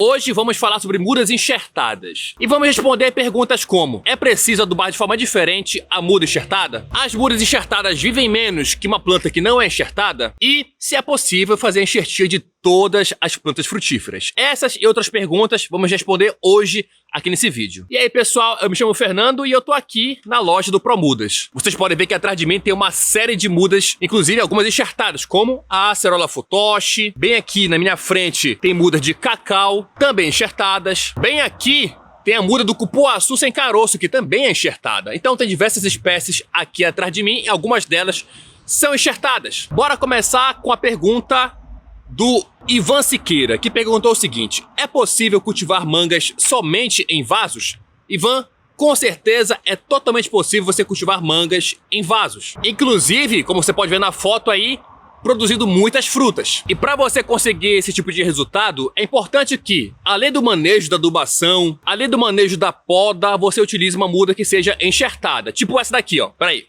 Hoje vamos falar sobre mudas enxertadas. E vamos responder perguntas como: é preciso adubar de forma diferente a muda enxertada? As mudas enxertadas vivem menos que uma planta que não é enxertada? E se é possível fazer a enxertia de todas as plantas frutíferas? Essas e outras perguntas vamos responder hoje aqui nesse vídeo. E aí pessoal, eu me chamo Fernando e eu tô aqui na loja do Promudas. Vocês podem ver que atrás de mim tem uma série de mudas, inclusive algumas enxertadas, como a Acerola Futoshi. Bem aqui na minha frente tem mudas de cacau, também enxertadas. Bem aqui tem a muda do cupuaçu sem caroço, que também é enxertada. Então tem diversas espécies aqui atrás de mim e algumas delas são enxertadas. Bora começar com a pergunta do Ivan Siqueira, que perguntou o seguinte: é possível cultivar mangas somente em vasos? Ivan, com certeza é totalmente possível você cultivar mangas em vasos. Inclusive, como você pode ver na foto aí, produzindo muitas frutas. E para você conseguir esse tipo de resultado, é importante que, além do manejo da adubação, além do manejo da poda, você utilize uma muda que seja enxertada. Tipo essa daqui, ó. Peraí.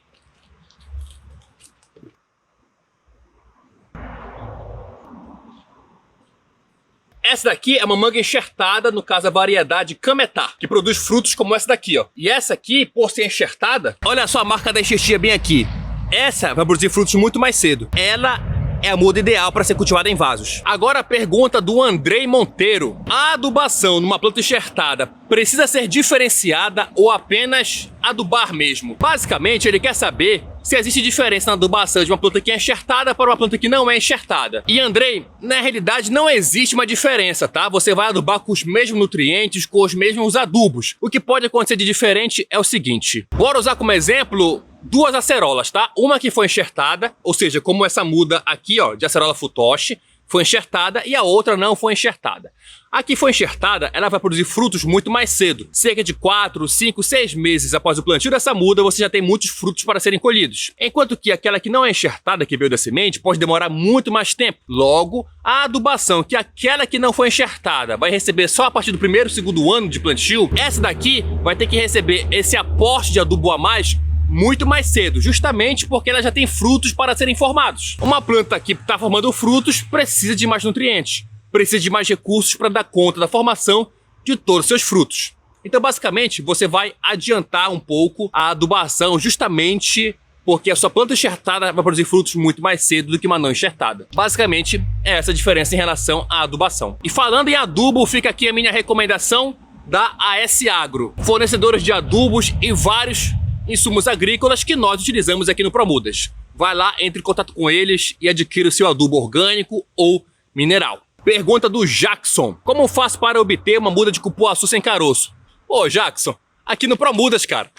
Essa daqui é uma manga enxertada, no caso a variedade Cametá, que produz frutos como essa daqui, ó. E essa aqui, por ser enxertada, olha só a marca da enxertia bem aqui. Essa vai produzir frutos muito mais cedo. Ela é a muda ideal para ser cultivada em vasos. Agora a pergunta do Andrei Monteiro: a adubação numa planta enxertada precisa ser diferenciada ou apenas adubar mesmo? Basicamente ele quer saber se existe diferença na adubação de uma planta que é enxertada para uma planta que não é enxertada. E Andrei, na realidade não existe uma diferença, tá? Você vai adubar com os mesmos nutrientes, com os mesmos adubos. O que pode acontecer de diferente é o seguinte: bora usar como exemplo duas acerolas, tá? Uma que foi enxertada, ou seja, como essa muda aqui, ó, de Acerola Futoshi, foi enxertada, e a outra não foi enxertada. A que foi enxertada, ela vai produzir frutos muito mais cedo. Cerca de 4, 5, 6 meses após o plantio dessa muda, você já tem muitos frutos para serem colhidos. Enquanto que aquela que não é enxertada, que veio da semente, pode demorar muito mais tempo. Logo, a adubação que aquela que não foi enxertada vai receber só a partir do primeiro, segundo ano de plantio, essa daqui vai ter que receber esse aporte de adubo a mais muito mais cedo, justamente porque ela já tem frutos para serem formados. Uma planta que está formando frutos precisa de mais nutrientes, precisa de mais recursos para dar conta da formação de todos os seus frutos. Então, basicamente, você vai adiantar um pouco a adubação, justamente porque a sua planta enxertada vai produzir frutos muito mais cedo do que uma não enxertada. Basicamente, é essa a diferença em relação à adubação. E falando em adubo, fica aqui a minha recomendação da AS Agro, fornecedores de adubos e vários insumos agrícolas que nós utilizamos aqui no Promudas. Vai lá, entre em contato com eles e adquira o seu adubo orgânico ou mineral. Pergunta do Jackson: como faço para obter uma muda de cupuaçu sem caroço? Ô Jackson, aqui no Promudas, cara.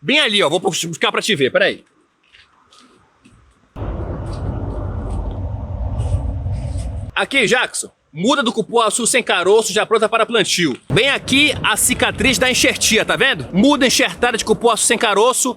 Bem ali, ó, vou buscar pra te ver, peraí. Aqui, Jackson, muda do cupuaçu sem caroço já pronta para plantio. Bem aqui a cicatriz da enxertia, tá vendo? Muda enxertada de cupuaçu sem caroço,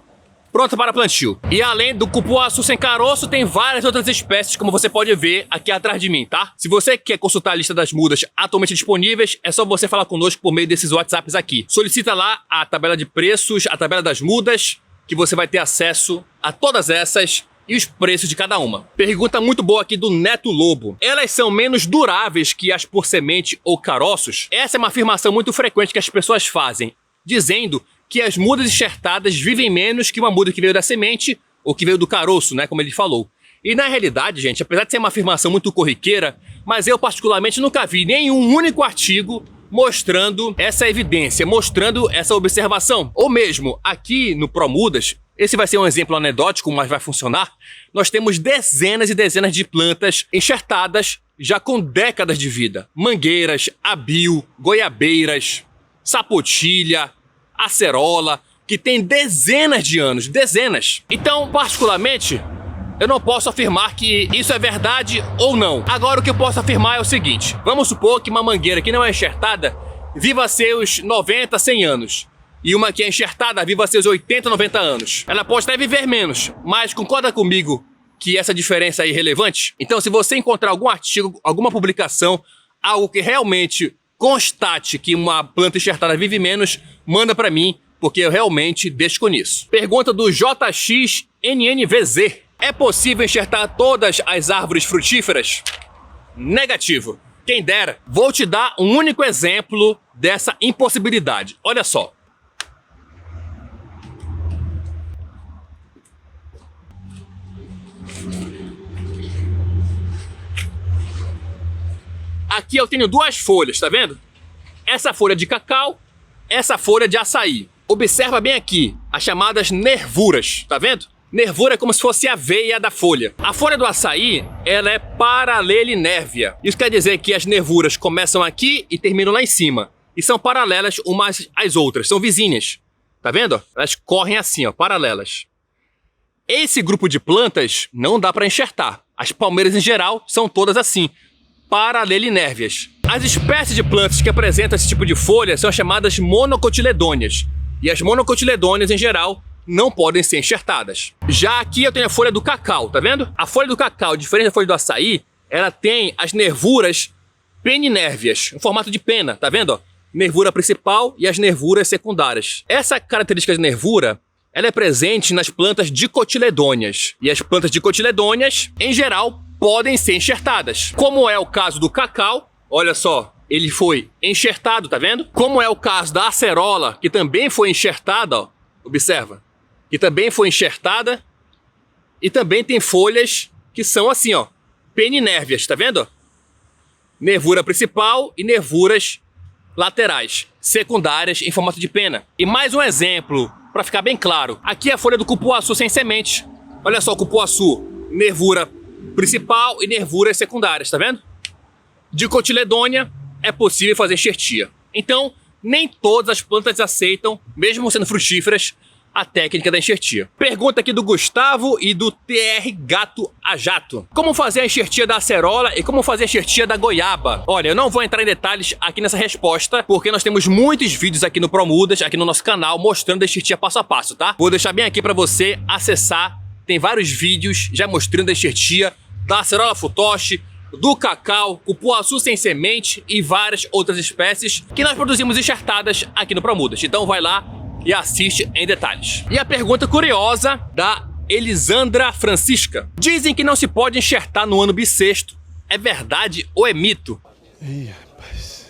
pronta para plantio. E além do cupuaçu sem caroço, tem várias outras espécies, como você pode ver aqui atrás de mim, tá? Se você quer consultar a lista das mudas atualmente disponíveis, é só você falar conosco por meio desses WhatsApps aqui. Solicita lá a tabela de preços, a tabela das mudas, que você vai ter acesso a todas essas e os preços de cada uma. Pergunta muito boa aqui do Neto Lobo: elas são menos duráveis que as por semente ou caroços? Essa é uma afirmação muito frequente que as pessoas fazem, dizendo que as mudas enxertadas vivem menos que uma muda que veio da semente ou que veio do caroço, né, como ele falou. E na realidade, gente, apesar de ser uma afirmação muito corriqueira, mas eu particularmente nunca vi nenhum único artigo mostrando essa evidência, mostrando essa observação. Ou mesmo aqui no Promudas, esse vai ser um exemplo anedótico, mas vai funcionar. Nós temos dezenas e dezenas de plantas enxertadas já com décadas de vida. Mangueiras, abil, goiabeiras, sapotilha, acerola, que tem dezenas de anos, dezenas. Então, particularmente, eu não posso afirmar que isso é verdade ou não. Agora, o que eu posso afirmar é o seguinte: vamos supor que uma mangueira que não é enxertada viva seus 90, 100 anos. E uma que é enxertada viva seus 80, 90 anos. Ela pode até viver menos, mas concorda comigo que essa diferença é irrelevante? Então, se você encontrar algum artigo, alguma publicação, algo que realmente constate que uma planta enxertada vive menos, manda pra mim, porque eu realmente desconheço. Pergunta do JXNNVZ: é possível enxertar todas as árvores frutíferas? Negativo. Quem dera. Vou te dar um único exemplo dessa impossibilidade. Olha só. Aqui eu tenho duas folhas, tá vendo? Essa folha de cacau, essa folha de açaí. Observa bem aqui as chamadas nervuras, tá vendo? Nervura é como se fosse a veia da folha. A folha do açaí, ela é paralelinérvia. Isso quer dizer que as nervuras começam aqui e terminam lá em cima. E são paralelas umas às outras, são vizinhas. Tá vendo? Elas correm assim, ó, paralelas. Esse grupo de plantas não dá para enxertar. As palmeiras em geral são todas assim, paralelinérvias. As espécies de plantas que apresentam esse tipo de folha são chamadas monocotiledôneas. E as monocotiledôneas em geral não podem ser enxertadas. Já aqui eu tenho a folha do cacau, tá vendo? A folha do cacau, diferente da folha do açaí, ela tem as nervuras peninérvias, em formato de pena, tá vendo? Ó? Nervura principal e as nervuras secundárias. Essa característica de nervura, ela é presente nas plantas dicotiledôneas. E as plantas dicotiledôneas, em geral, podem ser enxertadas. Como é o caso do cacau, olha só, ele foi enxertado, tá vendo? Como é o caso da acerola, que também foi enxertada, ó, observa. Que também foi enxertada e também tem folhas que são assim, ó, peninérvias, tá vendo? Nervura principal e nervuras laterais, secundárias em formato de pena. E mais um exemplo, para ficar bem claro. Aqui é a folha do cupuaçu sem sementes. Olha só o cupuaçu, nervura principal e nervuras secundárias, tá vendo? Dicotiledônia é possível fazer enxertia. Então, nem todas as plantas aceitam, mesmo sendo frutíferas, a técnica da enxertia. Pergunta aqui do Gustavo e do TR Gato a Jato. Como fazer a enxertia da acerola e como fazer a enxertia da goiaba? Olha, eu não vou entrar em detalhes aqui nessa resposta, porque nós temos muitos vídeos aqui no Promudas, aqui no nosso canal, mostrando a enxertia passo a passo, tá? Vou deixar bem aqui para você acessar. Tem vários vídeos já mostrando a enxertia da acerola futoshi, do cacau, cupuaçu sem semente e várias outras espécies que nós produzimos enxertadas aqui no Promudas. Então vai lá e assiste em detalhes. E a pergunta curiosa da Elisandra Francisca. Dizem que não se pode enxertar no ano bissexto. É verdade ou é mito? Ih, rapaz.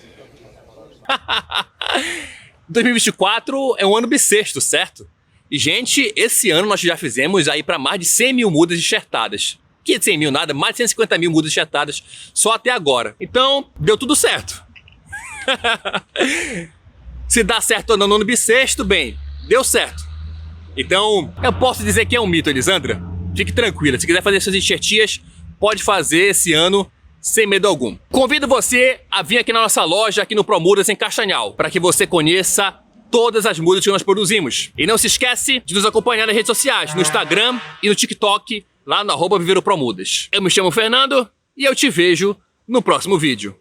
2024 é um ano bissexto, certo? E, gente, esse ano nós já fizemos aí para mais de 100 mil mudas enxertadas. Que 100 mil nada, mais de 150 mil mudas enxertadas só até agora. Então, deu tudo certo. Se dá certo ou não no ano bissexto, bem, deu certo. Então, eu posso dizer que é um mito, Elisandra. Fique tranquila, se quiser fazer suas enxertias, pode fazer esse ano sem medo algum. Convido você a vir aqui na nossa loja, aqui no Promudas, em Castanhal, para que você conheça todas as mudas que nós produzimos. E não se esquece de nos acompanhar nas redes sociais, no Instagram e no TikTok, lá no @viveropromudas. Eu me chamo Fernando e eu te vejo no próximo vídeo.